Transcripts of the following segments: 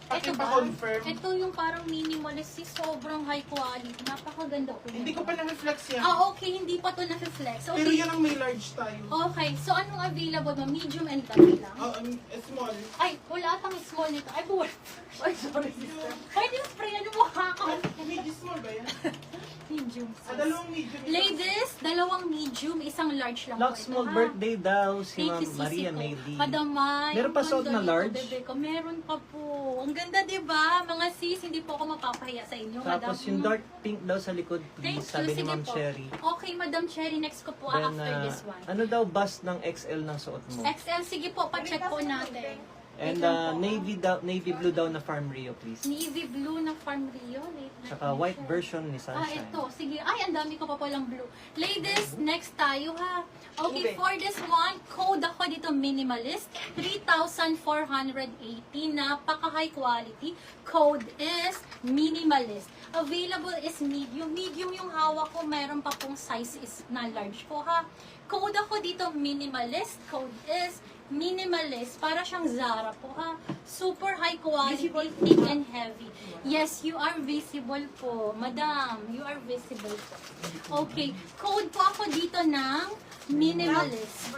Ito ba? Pa-confirm. Ito yung parang minimalist, sobrang high quality. Napakaganda po. Hindi ko pa na-reflex yan. Okay, hindi pa to na-flex. Pero Okay. yan ang may large tayo. Okay, so anong available mo? Medium and large lang? Small. Ay, wala pang small nito. Ay, buwan. Ay, sorry. Ay, di spray na mukha ko. Medyo small ba yan? Medium. Dalawang medium. Ladies, dalawang medium, isang large lang Lock po ito, small ha? birthday daw si Thank Ma'am you, Sisi Maria ko. Mayli. Madam May, Meron pa ang suot ganda na nito, large? bebe ko. Meron pa po. Ang ganda, di ba? Mga sis, hindi po ako mapapahiya sa inyo, Madam. Tapos yung dark pink daw sa likod, Thank please, you, sabi ni sige Ma'am po. Cherry. Okay, Madam Cherry, next ko po Then, after this one. ano daw bust ng XL ng suot mo? XL, sige po, pa-check po natin. And navy blue daw na Farm Rio, please. Navy blue na Farm Rio. Tsaka white version ni Sunshine. Ito. Sige. Ay, ang dami ko pa palang blue. Ladies, next tayo ha. Okay, for this one, code ako dito minimalist. 3,480. Napaka-high quality. Code is minimalist. Available is medium. Medium yung hawak ko. Meron pa pong size is na large po ha. Code ako dito minimalist. Code is minimalist. Para siyang Zara po ha. Super high quality, thick and heavy. Yes, you are visible po. Madam, you are visible po. Okay. Code po ako dito ng minimalist.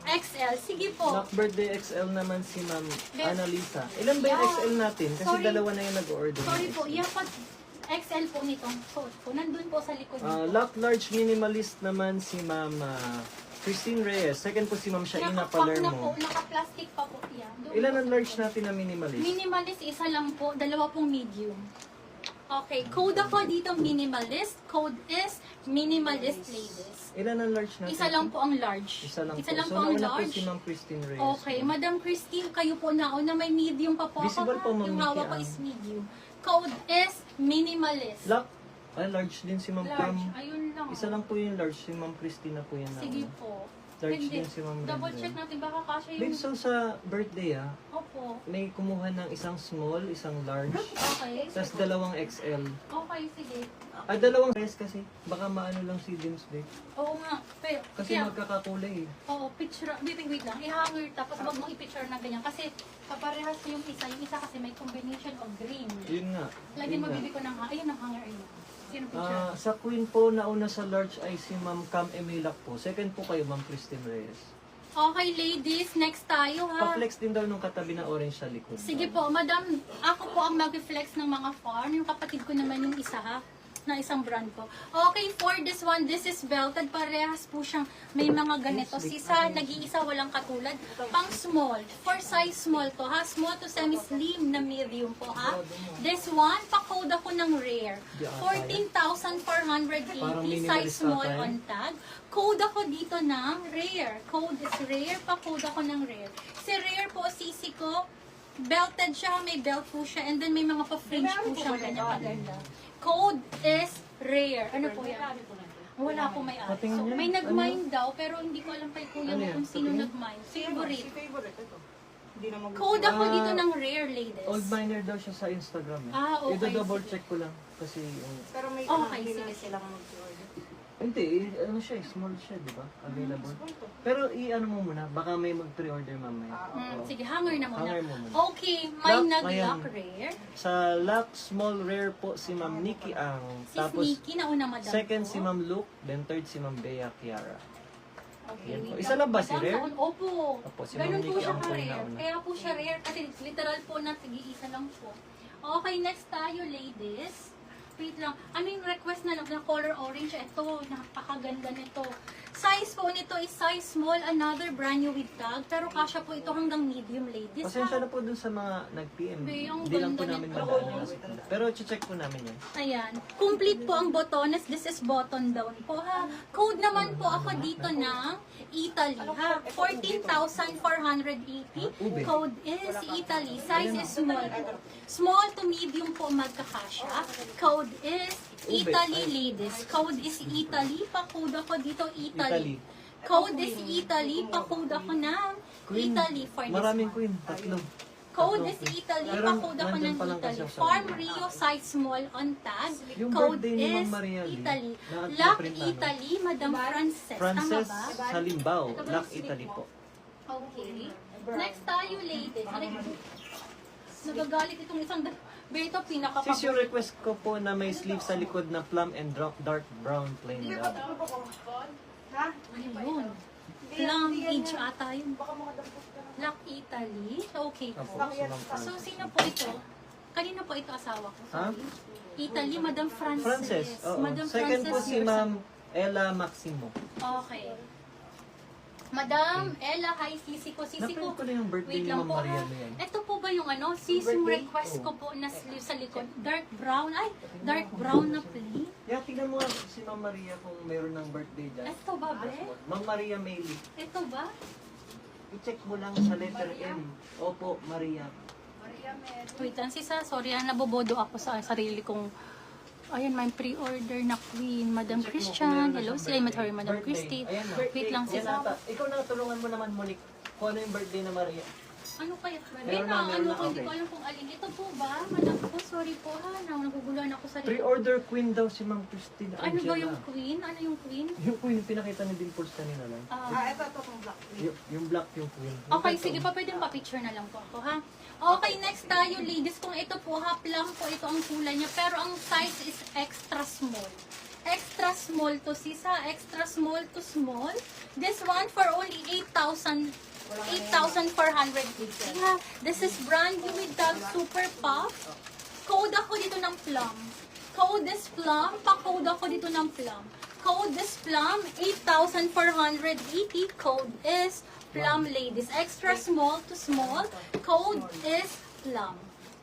XL. Sige po. Lock birthday XL naman si Ma'am Annalisa. Ilan ba yung Yeah. XL natin? Kasi Sorry. dalawa na yung nag-order. Sorry po. Yan po. XL po nitong code po. Nandun po sa likod nito. Lock large minimalist naman si Ma'am Christine Reyes. Second po si Ma'am Shaina Nakapack na po. Palermo. Naka-plastic pa po. Yan. Doon Ilan po. ang large natin na minimalist? Minimalist, isa lang po. Dalawa pong medium. Okay. Code ako dito minimalist. Code is minimalist ladies. Ilan ang large natin? Isa lang po ang large. Isa lang po. lang So, po ang nauna po large. si Ma'am Christine Reyes. Okay, Madam Christine, kayo po nauna may medium pa po. Visible ako, po, ha? Ma'am Yung Nikki, hawak ko ah. is medium. Code is minimalist. Lock. Large din si Ma'am Pam. Large, ayun lang. Isa lang po yung large. Si Ma'am Christina po yan. Sige po. Large Hindi. din si Ma'am Double Brenda. check natin, baka kasha yung... Babe, so sa birthday Opo. may kumuha ng isang small, isang large, Okay. tapos dalawang XL. Okay, sige. Dalawang size kasi. Baka maano lang si James, babe. Oo nga. Pero, Kasi kaya, magkakakulay eh. oo, picture, wait lang. I-hanger tapos wag mong i-picture na ganyan. Kasi kaparehas yung isa kasi may combination of green. Yun nga. Lagyan mo Yun nga. bibi ko ng ayun ang hanger ayun. Sino picture? Sa Queen po, nauna sa large ay si Ma'am Cam Emilak po. Second po kayo, Ma'am Christine Reyes. Okay, ladies, next tayo ha. Pa-flex din daw nung katabi na orange sa likod. Sige po, madam, ako po ang mag-flex ng mga farm. Yung kapatid ko naman yung isa ha, na isang brand ko. Okay, for this one, this is belted. Parehas po siyang may mga ganito. Sisa, nag-iisa, walang katulad. Pang small. For size small to ha. Small to semi-slim na medium po ha. This one, pa-code ako ng rare. 14,480. Parang Size minimalist small ata, eh. on tag. Code ako dito ng rare. Code is rare. Pa-code ako ng rare. Si rare po, sisi ko, belted siya, may belt po siya, and then may mga pa-fringe po siya, ganyan kaganda. Code is rare. Ano po yan? Wala po may ari. Patingin So, yan. may nag-mine daw, pero hindi ko alam kay kuya Ano mo yan? kung sino Patingin. nag-mine. Favorite. favorite ito. Hindi na mag- Code ako dito ng rare, ladies. Old miner daw siya sa Instagram eh. Okay, I-double sige. check ko lang. Kasi yung... Pero may Okay, hindi sige, na sige. silang mag-order. Hindi, ano siya, small siya, di ba? Available. Pero i-ano mo muna, baka may mag-pre-order mamaya. Sige, hanger na muna. Hanger mo muna. Okay, may Lock, nag-lock ayan. rare. Sa Lock Small Rare po si Ma'am Nikki Ang. Si Tapos Sneaky, nauna madam second ko. si Ma'am Luke, then third si Ma'am Bea Kiara. Okay, Yan po. wait Isa lang ba si Madam, Rare? Opo. Opo, si Ganun Ma'am po Nikki siya ang po yung ka-rare. nauna. Kaya po siya rare kasi literal po na tig-iisa lang po. Okay, next tayo, ladies. Wait lang. Ano yung request na color orange? Ito, napakaganda nito. Size po nito is size small, another brand new with tag. Pero kasya po ito hanggang medium, ladies. Pasensya na po dun sa mga nag-PM. Be, ang Hindi lang po ganda namin nito. madaan. Pero check po namin yan. Ayan. Complete po ang botones. This is button down po ha. Code naman po ako dito ng Italy ha. 14,480. Code is Italy. Size is small po. Small to medium po magkakasya. Code is Italy, ladies. Code is Italy. Pa-code ako dito Italy. Code is Italy. Pa-code ako ng Queen, Italy for this maraming one. queen, tatlo. Code is Italy. Pero Pa-code ako nandun ng pa lang kasi Italy. ako sa- Farm Rio, size small on tag. Yung Code birthday ni Ma'am is Maria Lee, Italy. na- Lock na-print na, no? Italy, Madam Frances. Frances Tama ba? Salimbao, Lock Italy po. Okay. Next tayo, ladies. Nagagalit itong isang... Beto, Sis, yung pinaka-paborito. request ko po na may sleeve sa likod na plum and dark brown plain gown. Ha? Ano yun? Plum age ata yun. Lock Italy. Okay Opo, po. si Ma'am So, Frances. sino po ito? Kanino po ito asawa ko? Ha? Sorry. Italy, Madam Frances. Frances, oo. Madam Second po Frances, si yours. Ma'am Ella Maximo. Okay. Madam Ella, hi, Sisi ko. Sisi Na-print ko. ko na yung birthday Wait ni lang Ma'am po. Maria na yan. Ito po ba yung ano? Sis, yung Birthday? request Oo. ko po na sleeve sa likod. Dark brown. Ay, dark brown na plain. Yeah, tingnan mo nga si Ma'am Maria kung meron ng birthday dyan. Ito ba, be? Ma'am Maria Mayli. Ito ba? I-check mo lang sa letter M. Opo, Maria. Wait lang, sis, sorry, nabobodo ako sa sarili kong... Ayan, may pre-order na Queen. Madam Check mo kung Christian. meron na Hello, siyang si Madam birthday. Christy. Ayan na. Wait lang, sis. Yan ata. Ikaw na, tulungan mo naman Monique. Kung ano yung birthday na Maria. Ano kaya? Meron Wait na, na, meron ano na, ko, hindi okay. ko alam kung alin. Ito po ba? Madam ko, sorry po ha. Naguguluhan ako sa Pre-order queen daw si Ma'am Christine Ano ba Angela. yung Queen? Ano yung Queen? Yung queen, pinakita ni Dimples kanina lang. Ito itong black. Yung black yung queen. Okay, sige pa, pwede pa-picture na lang po ako, ha? Okay, next tayo, ladies. Kung ito po, ha, plum po, ito ang kulay niya. Pero ang size is extra small. Extra small to sis, ha? Extra small to small. This one for only 8,480. Ha? This is brand new with the Super Puff. Code ako dito ng plum. Code is plum. Pa-code ako dito ng plum. Code is plum. 8,480. Code is plum, ladies. Extra small to small. Code is plum.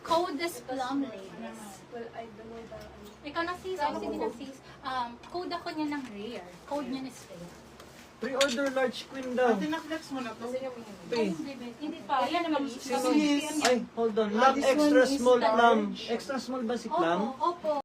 Code is plum, ladies. Ikaw na sis. Ako sige na sis. Code ako niya ng rare. Code niya is rare. Pre-order large queen daw. Ate, na-flex mo na to. Pay. Hindi pa. Yan naman. Ay, hold on. Lock this one extra is small large. plum. Extra small ba si plum? Opo, opo.